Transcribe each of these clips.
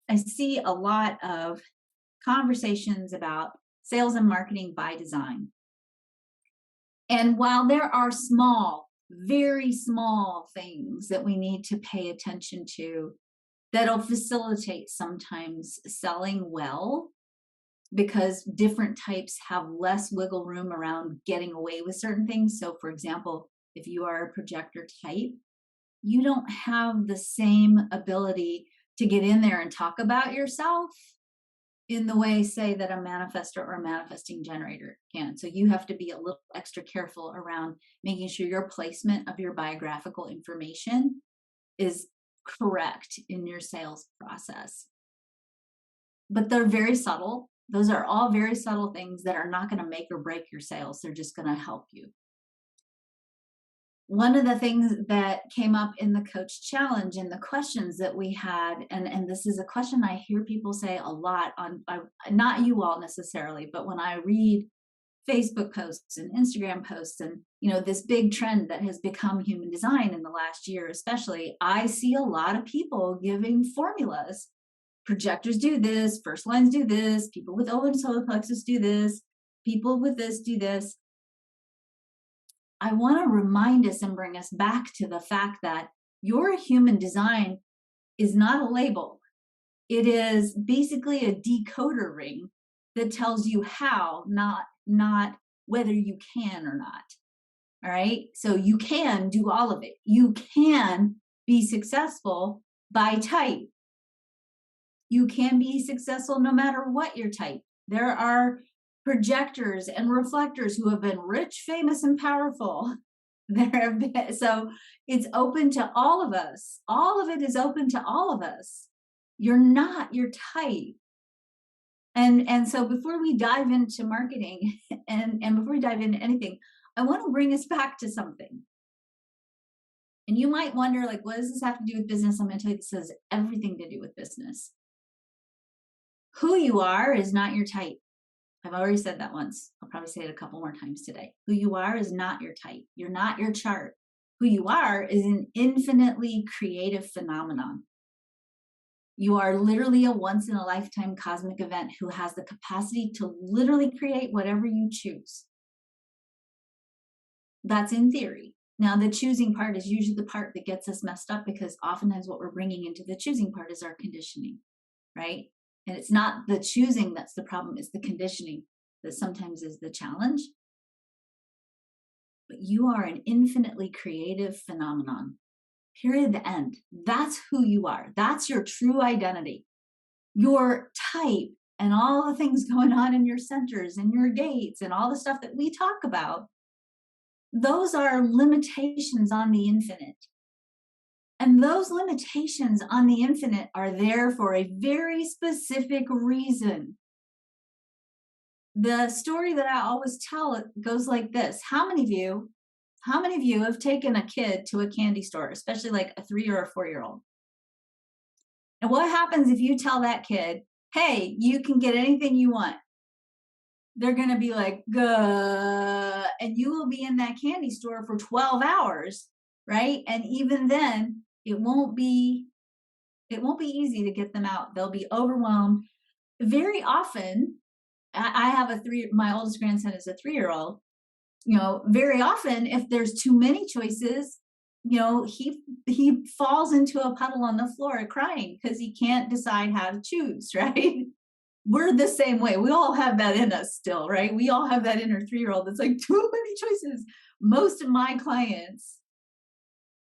I see a lot of conversations about sales and marketing by design. And while there are small, very small things that we need to pay attention to that'll facilitate sometimes selling well, because different types have less wiggle room around getting away with certain things. So, for example, if you are a projector type, you don't have the same ability to get in there and talk about yourself in the way, say, that a manifestor or a manifesting generator can. So you have to be a little extra careful around making sure your placement of your biographical information is correct in your sales process. But they're very subtle. Those are all very subtle things that are not going to make or break your sales. They're just going to help you. One of the things that came up in the coach challenge and the questions that we had, and this is a question I hear people say a lot on, not you all necessarily, but when I read Facebook posts and Instagram posts and, this big trend that has become human design in the last year, especially, I see a lot of people giving formulas. Projectors do this, first lines do this, people with open solar plexus do this, people with this do this. I want to remind us and bring us back to the fact that your human design is not a label. It is basically a decoder ring that tells you how, not whether you can or not. All right. So you can do all of it. You can be successful by type. You can be successful no matter what your type. There are projectors and reflectors who have been rich, famous, and powerful. So it's open to all of us. All of it is open to all of us. You're not your type. And so before we dive into marketing and before we dive into anything, I want to bring us back to something. And you might wonder, like, what does this have to do with business? I'm going to tell you, this has everything to do with business. Who you are is not your type. I've already said that once. I'll probably say it a couple more times today. Who you are is not your type. You're not your chart. Who you are is an infinitely creative phenomenon. You are literally a once in a lifetime cosmic event who has the capacity to literally create whatever you choose. That's in theory. Now, the choosing part is usually the part that gets us messed up, because oftentimes what we're bringing into the choosing part is our conditioning, right? And it's not the choosing that's the problem, it's the conditioning that sometimes is the challenge. But you are an infinitely creative phenomenon. Period, the end. That's who you are. That's your true identity. Your type and all the things going on in your centers and your gates and all the stuff that we talk about, those are limitations on the infinite. And those limitations on the infinite are there for a very specific reason. The story that I always tell goes like this. How many of you have taken a kid to a candy store, especially like a 3 or a 4-year-old? And what happens if you tell that kid, hey, you can get anything you want? They're going to be like, "Gah," and you will be in that candy store for 12 hours, right? And even then, it won't be easy to get them out. They'll be overwhelmed. Very often, I have my oldest grandson is a 3-year-old. Very often, if there's too many choices, he falls into a puddle on the floor crying because he can't decide how to choose, right? We're the same way. We all have that in us still, right? We all have that inner 3-year-old that's like, too many choices. Most of my clients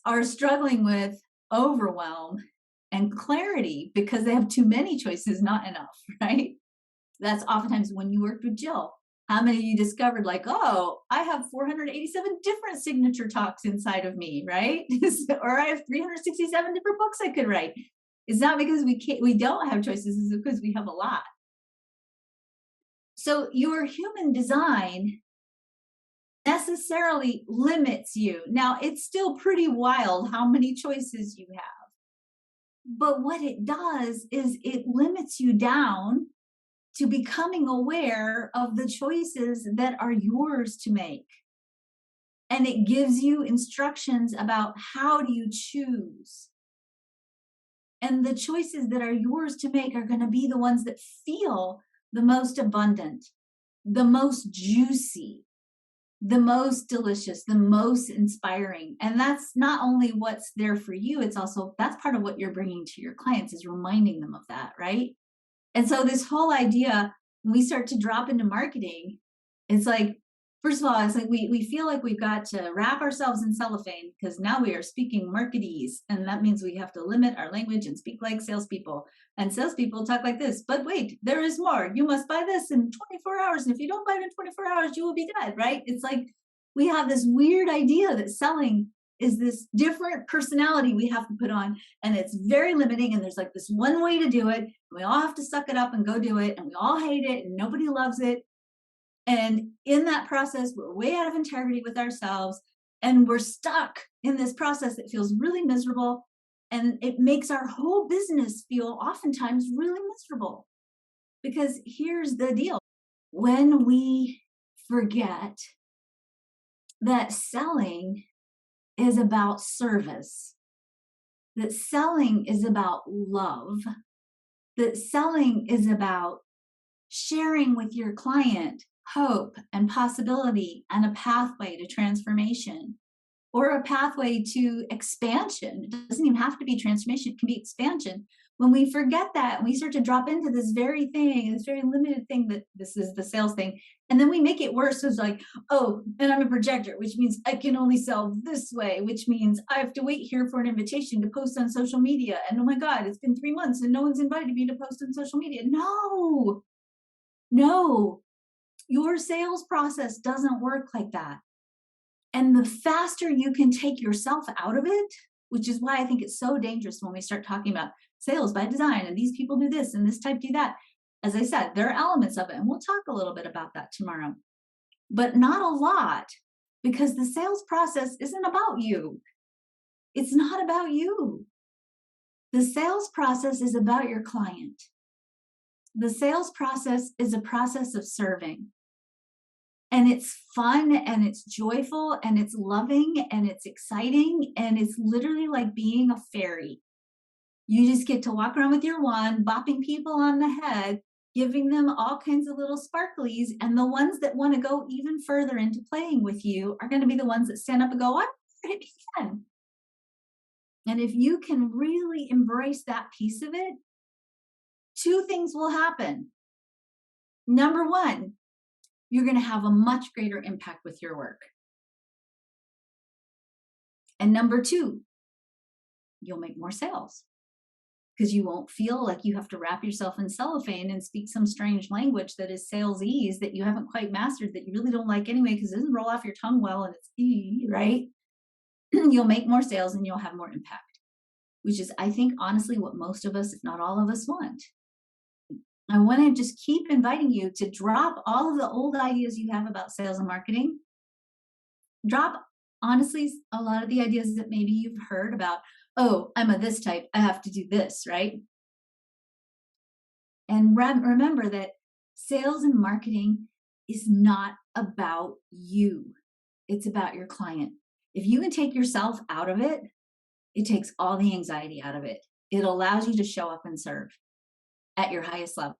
are struggling with overwhelm and clarity because they have too many choices, not enough, right? That's oftentimes when you worked with Jill. How many of you discovered, like, oh, I have 487 different signature talks inside of me, right? Or I have 367 different books I could write. It's not because we don't have choices, it's because we have a lot. So your human design necessarily limits you. Now, it's still pretty wild how many choices you have. But what it does is it limits you down to becoming aware of the choices that are yours to make. And it gives you instructions about how do you choose. And the choices that are yours to make are going to be the ones that feel the most abundant, the most juicy, the most delicious, the most inspiring. And that's not only what's there for you, it's also that's part of what you're bringing to your clients is reminding them of that, right? And so this whole idea, when we start to drop into marketing, it's like, first of all, it's like we feel like we've got to wrap ourselves in cellophane because now we are speaking marketese. And that means we have to limit our language and speak like salespeople. And salespeople talk like this, but wait, there is more. You must buy this in 24 hours. And if you don't buy it in 24 hours, you will be dead, right? It's like we have this weird idea that selling is this different personality we have to put on, and it's very limiting. And there's like this one way to do it. And we all have to suck it up and go do it. And we all hate it and nobody loves it. And in that process, we're way out of integrity with ourselves. And we're stuck in this process that feels really miserable. And it makes our whole business feel oftentimes really miserable. Because here's the deal, when we forget that selling is about service, that selling is about love, that selling is about sharing with your client hope and possibility and a pathway to transformation or a pathway to expansion. It doesn't even have to be transformation, it can be expansion. When we forget that and we start to drop into this very thing, this very limited thing that this is the sales thing, and then we make it worse. So it's like, oh, and I'm a projector, which means I can only sell this way, which means I have to wait here for an invitation to post on social media. And oh my God, it's been 3 months and no one's invited me to post on social media. No, no, your sales process doesn't work like that. And the faster you can take yourself out of it, which is why I think it's so dangerous when we start talking about sales by design and these people do this and this type do that. As I said, there are elements of it, and we'll talk a little bit about that tomorrow, but not a lot because the sales process isn't about you. It's not about you. The sales process is about your client. The sales process is a process of serving. And it's fun and it's joyful and it's loving and it's exciting and it's literally like being a fairy. You just get to walk around with your wand, bopping people on the head, giving them all kinds of little sparklies. And the ones that want to go even further into playing with you are going to be the ones that stand up and go, I'm ready to begin. And if you can really embrace that piece of it, two things will happen. Number one, you're going to have a much greater impact with your work. And number two, you'll make more sales because you won't feel like you have to wrap yourself in cellophane and speak some strange language that is salesese that you haven't quite mastered, that you really don't like anyway because it doesn't roll off your tongue well and it's right? You'll make more sales and you'll have more impact, which is, I think, honestly, what most of us, if not all of us, want. I want to just keep inviting you to drop all of the old ideas you have about sales and marketing. Drop, honestly, a lot of the ideas that maybe you've heard about, oh, I'm a this type, I have to do this, right? And remember that sales and marketing is not about you. It's about your client. If you can take yourself out of it, it takes all the anxiety out of it. It allows you to show up and serve at your highest level.